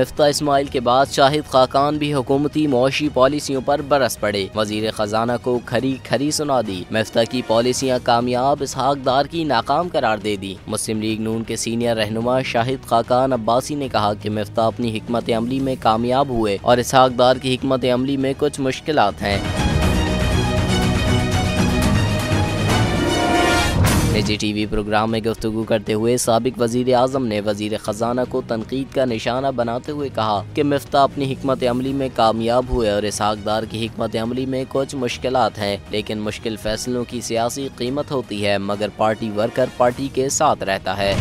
मिफ्ता इस्माइल के बाद शाहिद खाकान भी हुकूमती मुआशी पॉलिसियों पर बरस पड़े। वजीर खजाना को खरी खरी सुना दी। मिफ्ता की पॉलिसियाँ कामयाब, इसहाक डार की नाकाम करार दे दी। मुस्लिम लीग नून के सीनियर रहनुमा शाहिद खाकान अब्बासी ने कहा कि मिफ्ता अपनी हिकमत अमली में कामयाब हुए और इसहाक डार की हिकमत अमली में कुछ मुश्किलात हैं। निजी टीवी प्रोग्राम में गुफ्तगू करते हुए साबिक वजीर आजम ने वजीर खजाना को तनकीद का निशाना बनाते हुए कहा कि मिफ्ता अपनी हिकमत अमली में कामयाब हुए और इसहाक डार की हिकमत अमली में कुछ मुश्किलात हैं, लेकिन मुश्किल फैसलों की सियासी कीमत होती है, मगर पार्टी वर्कर पार्टी के साथ रहता है।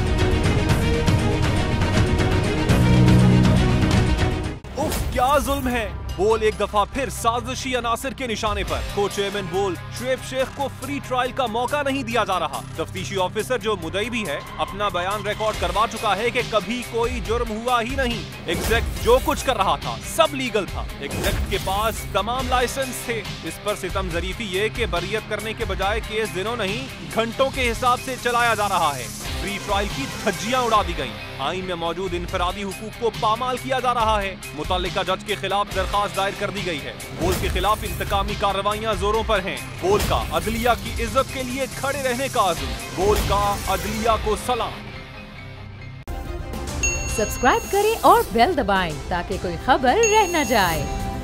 उफ, क्या जुल्म है। बोल एक दफा फिर साजिशी अनासिर के निशाने पर। को चेयरमैन बोल शुएब शेख को फ्री ट्रायल का मौका नहीं दिया जा रहा। तफ्तीशी ऑफिसर जो मुदई भी है अपना बयान रिकॉर्ड करवा चुका है कि कभी कोई जुर्म हुआ ही नहीं। एग्जैक्ट जो कुछ कर रहा था सब लीगल था। एग्जैक्ट के पास तमाम लाइसेंस थे। इस पर सितम जरीफी ये कि बरियत करने के बजाय केस दिनों नहीं घंटों के हिसाब से चलाया जा रहा है। फ्री ट्रायल की धज्जियां उड़ा दी गयी। आईन में मौजूद इनफरादी हुकूक को पामाल किया जा रहा है। मुतल्लिका जज के खिलाफ दरखास्त दायर कर दी गई है। बोल के खिलाफ इंतकामी कार्रवाइयां जोरों पर हैं। बोल का अदलिया की इज्जत के लिए खड़े रहने का अज़्म। बोल का अदलिया को सलाम। सब्सक्राइब करें और बेल दबाएं ताकि कोई खबर रह न जाए।